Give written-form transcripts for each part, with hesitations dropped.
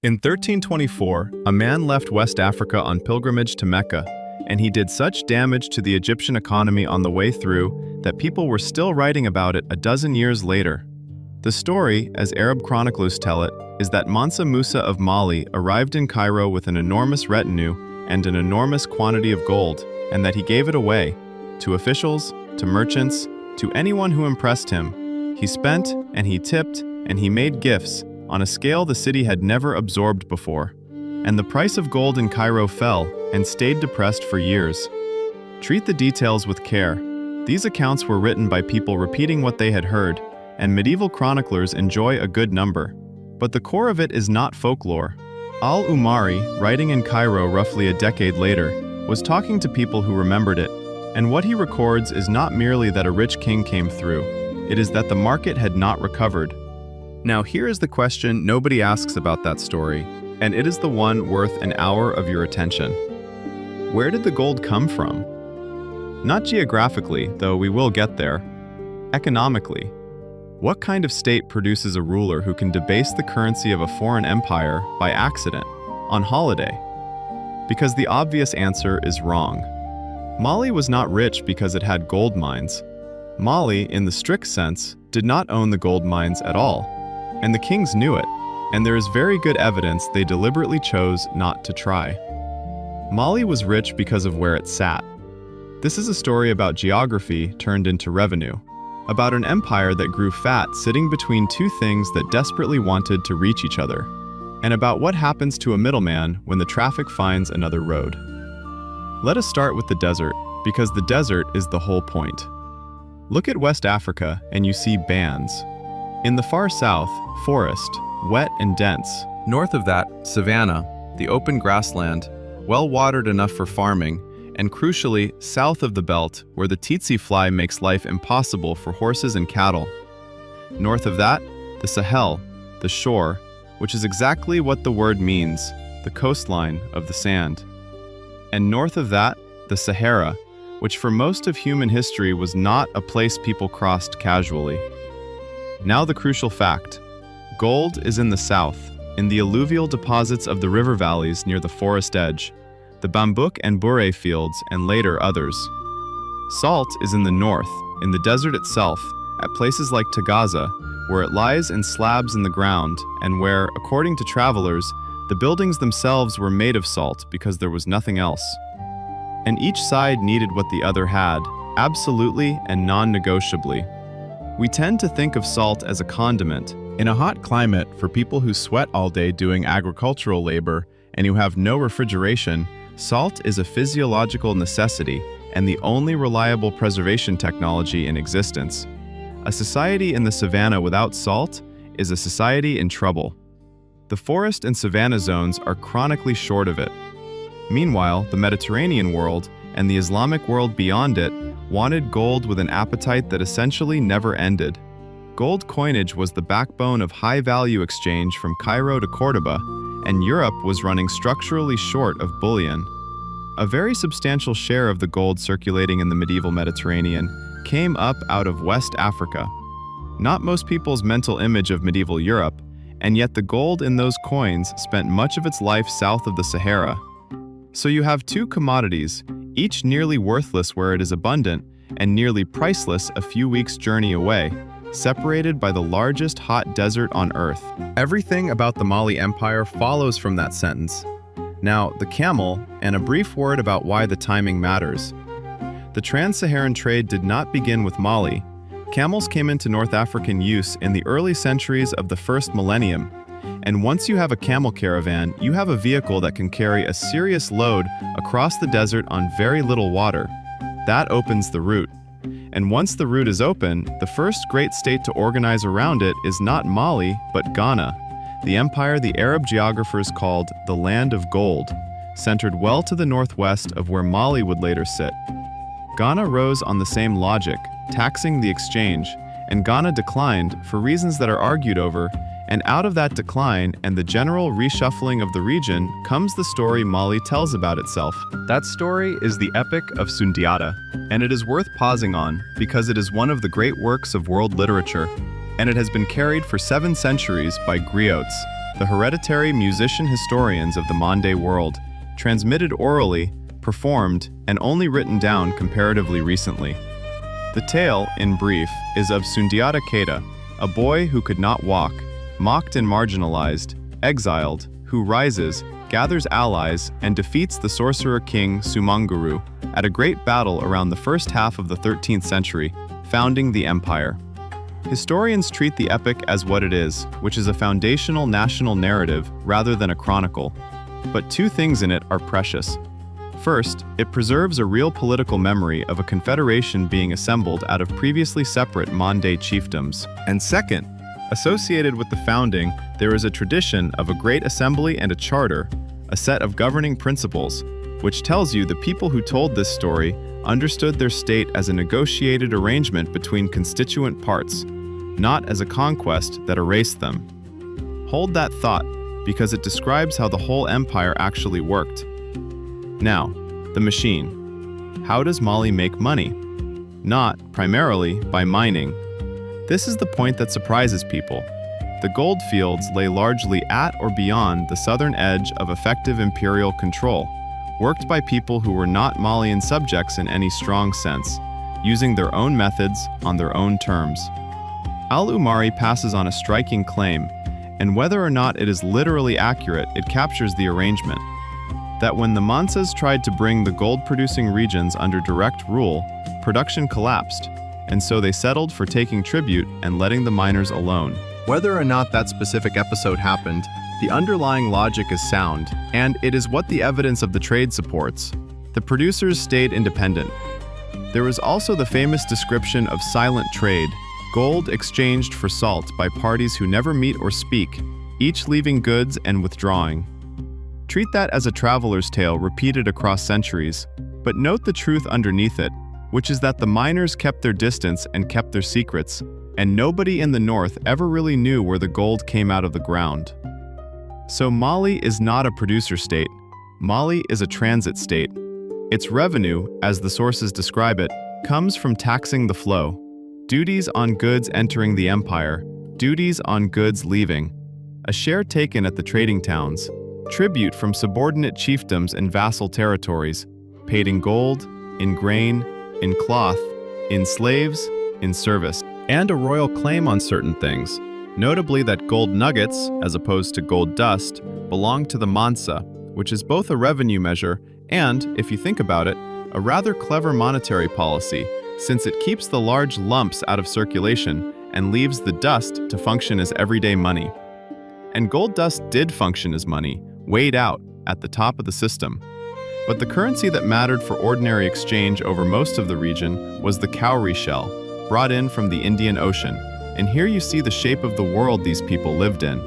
In 1324, a man left West Africa on pilgrimage to Mecca, and he did such damage to the Egyptian economy on the way through that people were still writing about it a dozen years later. The story, as Arab chroniclers tell it, is that Mansa Musa of Mali arrived in Cairo with an enormous retinue and an enormous quantity of gold, and that he gave it away to officials, to merchants, to anyone who impressed him. He spent, and he tipped, and he made gifts on a scale the city had never absorbed before. And the price of gold in Cairo fell and stayed depressed for years. Treat the details with care. These accounts were written by people repeating what they had heard, and medieval chroniclers enjoy a good number. But the core of it is not folklore. Al-Umari, writing in Cairo roughly a decade later, was talking to people who remembered it, and what he records is not merely that a rich king came through, it is that the market had not recovered. Now here is the question nobody asks about that story, and it is the one worth an hour of your attention. Where did the gold come from? Not geographically, though we will get there. Economically. What kind of state produces a ruler who can debase the currency of a foreign empire by accident, on holiday? Because the obvious answer is wrong. Mali was not rich because it had gold mines. Mali, in the strict sense, did not own the gold mines at all. And the kings knew it, and there is very good evidence they deliberately chose not to try. Mali was rich because of where it sat. This is a story about geography turned into revenue, about an empire that grew fat sitting between two things that desperately wanted to reach each other, and about what happens to a middleman when the traffic finds another road. Let us start with the desert, because the desert is the whole point. Look at West Africa and you see bands. In the far south, forest, wet and dense. North of that, savanna, the open grassland, well watered enough for farming, and crucially, south of the belt, where the tsetse fly makes life impossible for horses and cattle. North of that, the Sahel, the shore, which is exactly what the word means, the coastline of the sand. And north of that, the Sahara, which for most of human history was not a place people crossed casually. Now the crucial fact. Gold is in the south, in the alluvial deposits of the river valleys near the forest edge, the bambouk and bure fields, and later others. Salt is in the north, in the desert itself, at places like Tagaza, where it lies in slabs in the ground, and where, according to travelers, the buildings themselves were made of salt because there was nothing else. And each side needed what the other had, absolutely and non-negotiably. We tend to think of salt as a condiment. In a hot climate, for people who sweat all day doing agricultural labor and who have no refrigeration, salt is a physiological necessity and the only reliable preservation technology in existence. A society in the savanna without salt is a society in trouble. The forest and savanna zones are chronically short of it. Meanwhile, the Mediterranean world and the Islamic world beyond it wanted gold with an appetite that essentially never ended. Gold coinage was the backbone of high-value exchange from Cairo to Cordoba, and Europe was running structurally short of bullion. A very substantial share of the gold circulating in the medieval Mediterranean came up out of West Africa. Not most people's mental image of medieval Europe, and yet the gold in those coins spent much of its life south of the Sahara. So you have two commodities, each nearly worthless where it is abundant, and nearly priceless a few weeks' journey away, separated by the largest hot desert on Earth. Everything about the Mali Empire follows from that sentence. Now, the camel, and a brief word about why the timing matters. The trans-Saharan trade did not begin with Mali. Camels came into North African use in the early centuries of the first millennium, and once you have a camel caravan, you have a vehicle that can carry a serious load across the desert on very little water. That opens the route. And once the route is open, the first great state to organize around it is not Mali, but Ghana, the empire the Arab geographers called the Land of Gold, centered well to the northwest of where Mali would later sit. Ghana rose on the same logic, taxing the exchange, and Ghana declined for reasons that are argued over, and out of that decline and the general reshuffling of the region comes the story Mali tells about itself. That story is the Epic of Sundiata, and it is worth pausing on because it is one of the great works of world literature, and it has been carried for 7 centuries by griots, the hereditary musician-historians of the Mande world, transmitted orally, performed, and only written down comparatively recently. The tale, in brief, is of Sundiata Keita, a boy who could not walk, mocked and marginalized, exiled, who rises, gathers allies, and defeats the sorcerer king Sumanguru at a great battle around the first half of the 13th century, founding the empire. Historians treat the epic as what it is, which is a foundational national narrative rather than a chronicle. But two things in it are precious. First, it preserves a real political memory of a confederation being assembled out of previously separate Mande chiefdoms. And second, associated with the founding, there is a tradition of a great assembly and a charter, a set of governing principles, which tells you the people who told this story understood their state as a negotiated arrangement between constituent parts, not as a conquest that erased them. Hold that thought, because it describes how the whole empire actually worked. Now, the machine. How does Mali make money? Not, primarily, by mining. This is the point that surprises people. The gold fields lay largely at or beyond the southern edge of effective imperial control, worked by people who were not Malian subjects in any strong sense, using their own methods on their own terms. Al-Umari passes on a striking claim, and whether or not it is literally accurate, it captures the arrangement. That when the Mansas tried to bring the gold-producing regions under direct rule, production collapsed, and so they settled for taking tribute and letting the miners alone. Whether or not that specific episode happened, the underlying logic is sound, and it is what the evidence of the trade supports. The producers stayed independent. There is also the famous description of silent trade, gold exchanged for salt by parties who never meet or speak, each leaving goods and withdrawing. Treat that as a traveler's tale repeated across centuries, but note the truth underneath it, which is that the miners kept their distance and kept their secrets, and nobody in the north ever really knew where the gold came out of the ground. So Mali is not a producer state. Mali is a transit state. Its revenue, as the sources describe it, comes from taxing the flow. Duties on goods entering the empire, duties on goods leaving, a share taken at the trading towns, tribute from subordinate chiefdoms and vassal territories, paid in gold, in grain, in cloth, in slaves, in service, and a royal claim on certain things, notably that gold nuggets, as opposed to gold dust, belong to the Mansa, which is both a revenue measure and, if you think about it, a rather clever monetary policy, since it keeps the large lumps out of circulation and leaves the dust to function as everyday money. And gold dust did function as money, weighed out, at the top of the system. But the currency that mattered for ordinary exchange over most of the region was the cowrie shell, brought in from the Indian Ocean. And here you see the shape of the world these people lived in.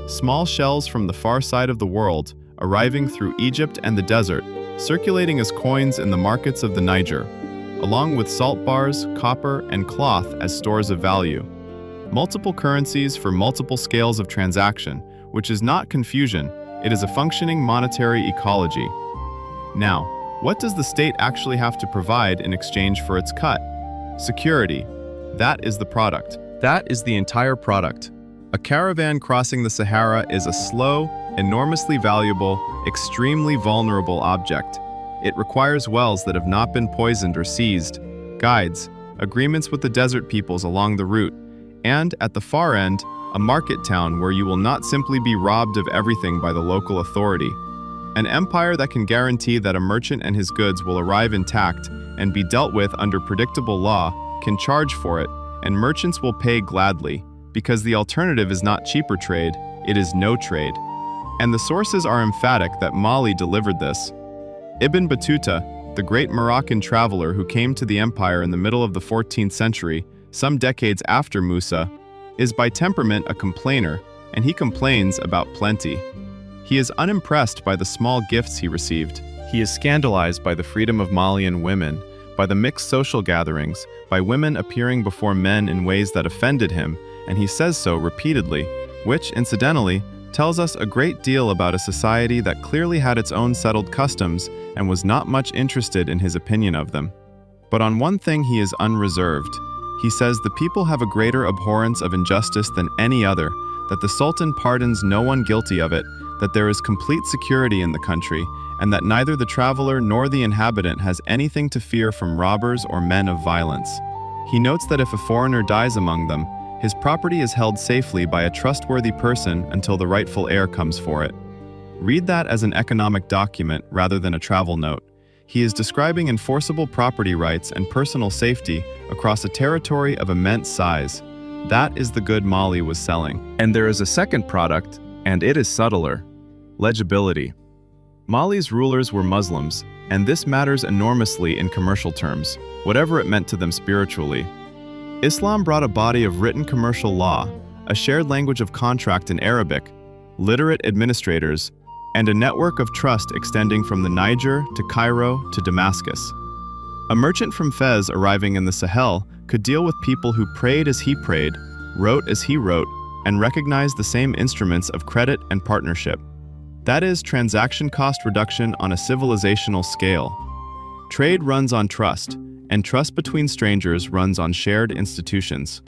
Small shells from the far side of the world, arriving through Egypt and the desert, circulating as coins in the markets of the Niger, along with salt bars, copper, and cloth as stores of value. Multiple currencies for multiple scales of transaction, which is not confusion, it is a functioning monetary ecology. Now, what does the state actually have to provide in exchange for its cut? Security. That is the product. That is the entire product. A caravan crossing the Sahara is a slow, enormously valuable, extremely vulnerable object. It requires wells that have not been poisoned or seized, guides, agreements with the desert peoples along the route, and, at the far end, a market town where you will not simply be robbed of everything by the local authority. An empire that can guarantee that a merchant and his goods will arrive intact and be dealt with under predictable law can charge for it, and merchants will pay gladly, because the alternative is not cheaper trade, it is no trade. And the sources are emphatic that Mali delivered this. Ibn Battuta, the great Moroccan traveler who came to the empire in the middle of the 14th century, some decades after Musa, is by temperament a complainer, and he complains about plenty. He is unimpressed by the small gifts he received. He is scandalized by the freedom of Malian women, by the mixed social gatherings, by women appearing before men in ways that offended him, and he says so repeatedly, which, incidentally, tells us a great deal about a society that clearly had its own settled customs and was not much interested in his opinion of them. But on one thing he is unreserved. He says the people have a greater abhorrence of injustice than any other, that the Sultan pardons no one guilty of it, that there is complete security in the country, and that neither the traveler nor the inhabitant has anything to fear from robbers or men of violence. He notes that if a foreigner dies among them, his property is held safely by a trustworthy person until the rightful heir comes for it. Read that as an economic document rather than a travel note. He is describing enforceable property rights and personal safety across a territory of immense size. That is the good Mali was selling. And there is a second product, and it is subtler: legibility. Mali's rulers were Muslims, and this matters enormously in commercial terms, whatever it meant to them spiritually. Islam brought a body of written commercial law, a shared language of contract in Arabic, literate administrators, and a network of trust extending from the Niger to Cairo to Damascus. A merchant from Fez arriving in the Sahel could deal with people who prayed as he prayed, wrote as he wrote, and recognized the same instruments of credit and partnership. That is transaction cost reduction on a civilizational scale. Trade runs on trust, and trust between strangers runs on shared institutions.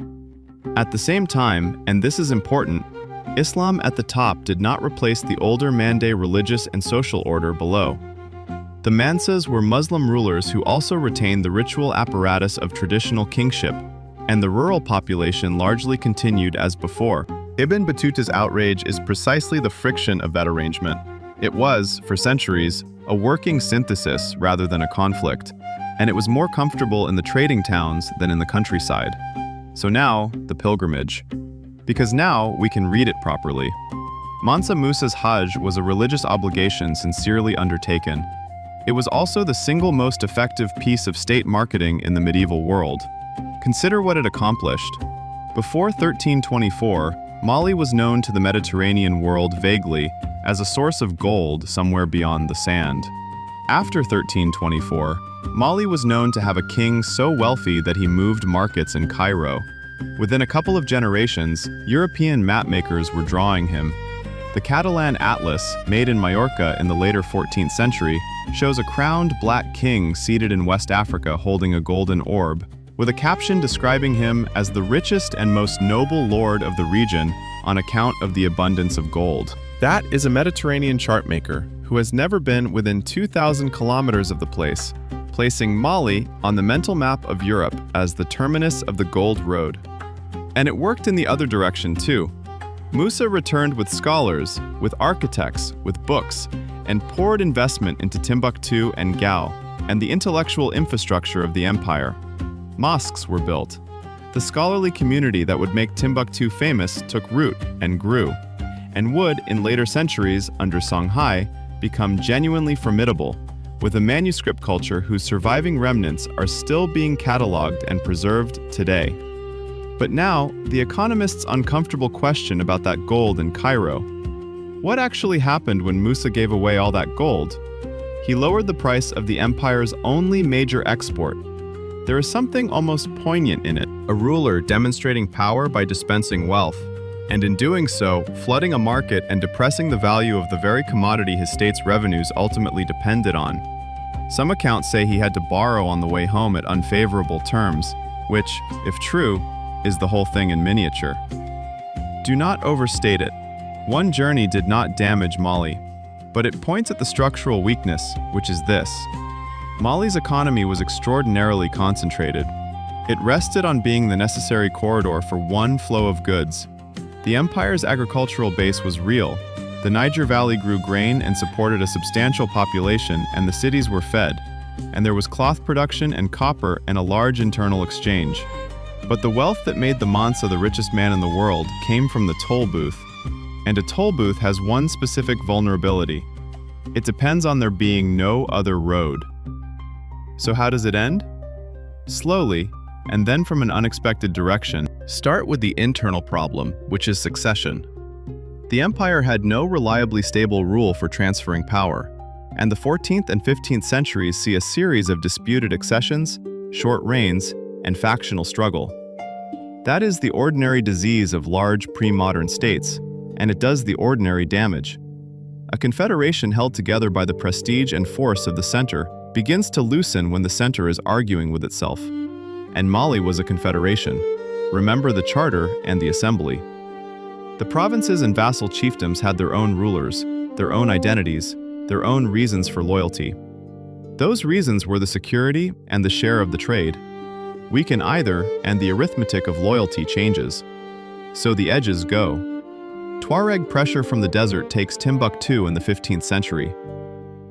At the same time, and this is important, Islam at the top did not replace the older Mande religious and social order below. The Mansas were Muslim rulers who also retained the ritual apparatus of traditional kingship, and the rural population largely continued as before. Ibn Battuta's outrage is precisely the friction of that arrangement. It was, for centuries, a working synthesis rather than a conflict, and it was more comfortable in the trading towns than in the countryside. So now, the pilgrimage. Because now we can read it properly. Mansa Musa's Hajj was a religious obligation sincerely undertaken. It was also the single most effective piece of state marketing in the medieval world. Consider what it accomplished. Before 1324, Mali was known to the Mediterranean world vaguely as a source of gold somewhere beyond the sand. After 1324, Mali was known to have a king so wealthy that he moved markets in Cairo. Within a couple of generations, European mapmakers were drawing him. The Catalan Atlas, made in Majorca in the later 14th century, shows a crowned black king seated in West Africa holding a golden orb, with a caption describing him as the richest and most noble lord of the region on account of the abundance of gold. That is a Mediterranean chartmaker who has never been within 2,000 kilometers of the place, placing Mali on the mental map of Europe as the terminus of the Gold Road. And it worked in the other direction too. Musa returned with scholars, with architects, with books, and poured investment into Timbuktu and Gao, and the intellectual infrastructure of the empire. Mosques were built. The scholarly community that would make Timbuktu famous took root and grew, and would, in later centuries under Songhai, become genuinely formidable, with a manuscript culture whose surviving remnants are still being cataloged and preserved today. But now, the economist's uncomfortable question about that gold in Cairo. What actually happened when Musa gave away all that gold? He lowered the price of the empire's only major export. There is something almost poignant in it, a ruler demonstrating power by dispensing wealth, and in doing so, flooding a market and depressing the value of the very commodity his state's revenues ultimately depended on. Some accounts say he had to borrow on the way home at unfavorable terms, which, if true, is the whole thing in miniature. Do not overstate it. One journey did not damage Mali, but it points at the structural weakness, which is this. Mali's economy was extraordinarily concentrated. It rested on being the necessary corridor for one flow of goods. The empire's agricultural base was real. The Niger Valley grew grain and supported a substantial population, and the cities were fed. And there was cloth production and copper and a large internal exchange. But the wealth that made the Mansa the richest man in the world came from the toll booth. And a toll booth has one specific vulnerability. It depends on there being no other road. So how does it end? Slowly, and then from an unexpected direction. Start with the internal problem, which is succession. The empire had no reliably stable rule for transferring power, and the 14th and 15th centuries see a series of disputed accessions, short reigns, and factional struggle. That is the ordinary disease of large pre-modern states, and it does the ordinary damage. A confederation held together by the prestige and force of the center begins to loosen when the center is arguing with itself. And Mali was a confederation. Remember the charter and the assembly. The provinces and vassal chiefdoms had their own rulers, their own identities, their own reasons for loyalty. Those reasons were the security and the share of the trade. Weaken either, and the arithmetic of loyalty changes. So the edges go. Tuareg pressure from the desert takes Timbuktu in the 15th century.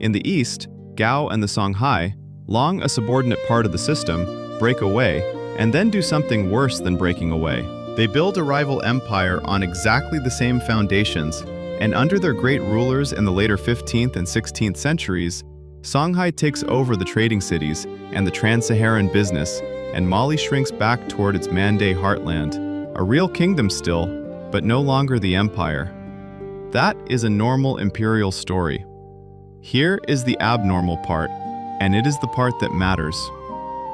In the east, Gao and the Songhai, long a subordinate part of the system, break away, and then do something worse than breaking away. They build a rival empire on exactly the same foundations, and under their great rulers in the later 15th and 16th centuries, Songhai takes over the trading cities and the trans-Saharan business, and Mali shrinks back toward its Mande heartland, a real kingdom still, but no longer the empire. That is a normal imperial story. Here is the abnormal part, and it is the part that matters.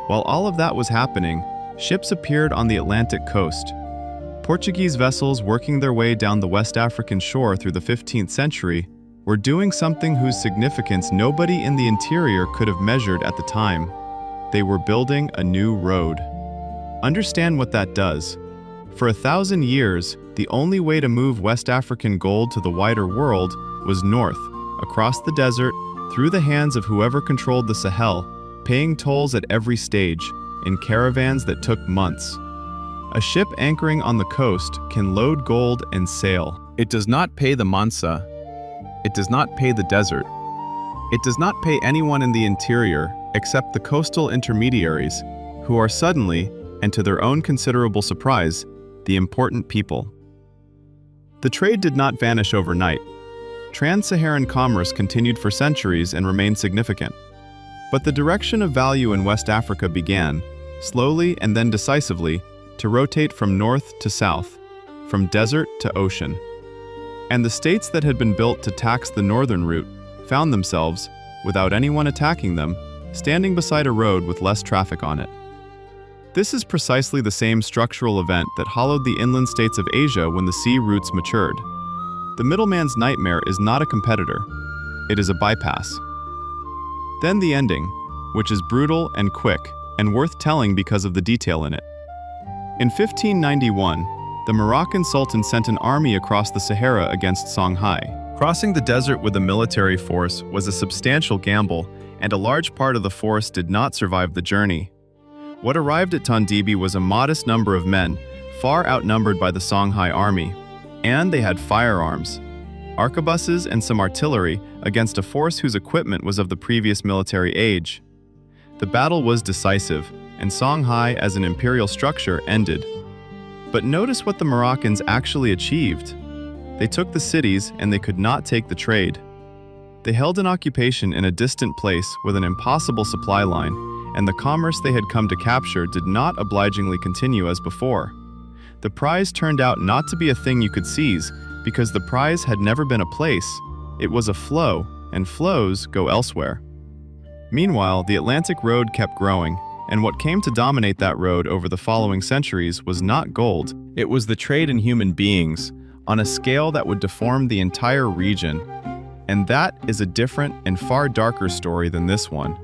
While all of that was happening, ships appeared on the Atlantic coast. Portuguese vessels working their way down the West African shore through the 15th century were doing something whose significance nobody in the interior could have measured at the time. They were building a new road. Understand what that does. For 1,000 years, the only way to move West African gold to the wider world was north, across the desert, through the hands of whoever controlled the Sahel, paying tolls at every stage, in caravans that took months. A ship anchoring on the coast can load gold and sail. It does not pay the Mansa. It does not pay the desert. It does not pay anyone in the interior except the coastal intermediaries, who are suddenly, and to their own considerable surprise, the important people. The trade did not vanish overnight. Trans-Saharan commerce continued for centuries and remained significant. But the direction of value in West Africa began, slowly and then decisively, to rotate from north to south, from desert to ocean. And the states that had been built to tax the northern route found themselves, without anyone attacking them, standing beside a road with less traffic on it. This is precisely the same structural event that hollowed the inland states of Asia when the sea routes matured. The middleman's nightmare is not a competitor, it is a bypass. Then the ending, which is brutal and quick, and worth telling because of the detail in it. In 1591, the Moroccan Sultan sent an army across the Sahara against Songhai. Crossing the desert with a military force was a substantial gamble, and a large part of the force did not survive the journey. What arrived at Tondibi was a modest number of men, far outnumbered by the Songhai army. And they had firearms, arquebuses and some artillery against a force whose equipment was of the previous military age. The battle was decisive, and Songhai as an imperial structure ended. But notice what the Moroccans actually achieved. They took the cities and they could not take the trade. They held an occupation in a distant place with an impossible supply line, and the commerce they had come to capture did not obligingly continue as before. The prize turned out not to be a thing you could seize, because the prize had never been a place, it was a flow, and flows go elsewhere. Meanwhile, the Atlantic road kept growing, and what came to dominate that road over the following centuries was not gold, it was the trade in human beings, on a scale that would deform the entire region. And that is a different and far darker story than this one.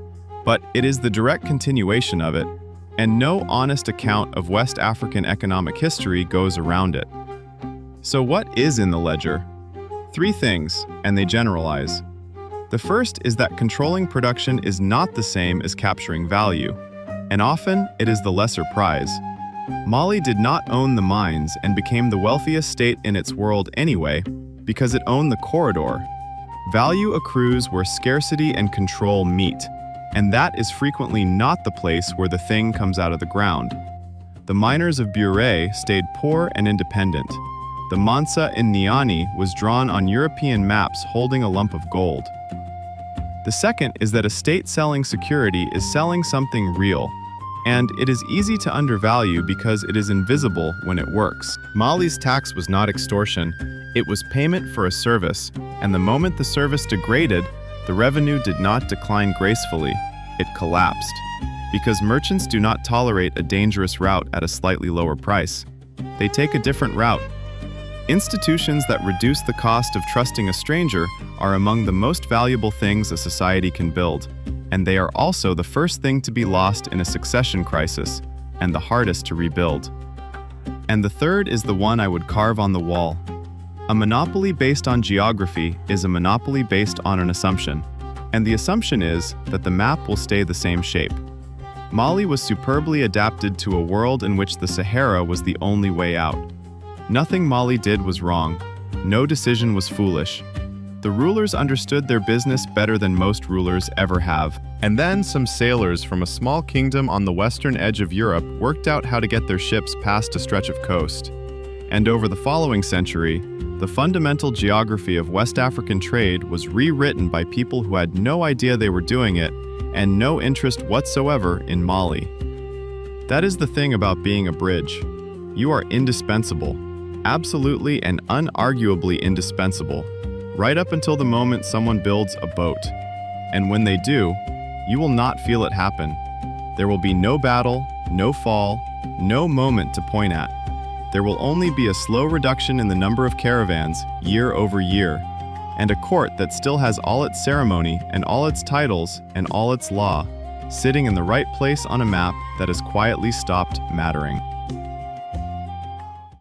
But it is the direct continuation of it, and no honest account of West African economic history goes around it. So what is in the ledger? 3 things, and they generalize. The first is that controlling production is not the same as capturing value, and often it is the lesser prize. Mali did not own the mines and became the wealthiest state in its world anyway, because it owned the corridor. Value accrues where scarcity and control meet, and that is frequently not the place where the thing comes out of the ground. The miners of Bure stayed poor and independent. The Mansa in Niani was drawn on European maps holding a lump of gold. The second is that a state selling security is selling something real, and it is easy to undervalue because it is invisible when it works. Mali's tax was not extortion, it was payment for a service, and the moment the service degraded, the revenue did not decline gracefully, it collapsed. Because merchants do not tolerate a dangerous route at a slightly lower price. They take a different route. Institutions that reduce the cost of trusting a stranger are among the most valuable things a society can build, and they are also the first thing to be lost in a succession crisis, and the hardest to rebuild. And the third is the one I would carve on the wall. A monopoly based on geography is a monopoly based on an assumption, and the assumption is that the map will stay the same shape. Mali was superbly adapted to a world in which the Sahara was the only way out. Nothing Mali did was wrong. No decision was foolish. The rulers understood their business better than most rulers ever have. And then some sailors from a small kingdom on the western edge of Europe worked out how to get their ships past a stretch of coast. And over the following century, the fundamental geography of West African trade was rewritten by people who had no idea they were doing it and no interest whatsoever in Mali. That is the thing about being a bridge. You are indispensable, absolutely and unarguably indispensable, right up until the moment someone builds a boat. And when they do, you will not feel it happen. There will be no battle, no fall, no moment to point at. There will only be a slow reduction in the number of caravans year over year, and a court that still has all its ceremony and all its titles and all its law, sitting in the right place on a map that has quietly stopped mattering.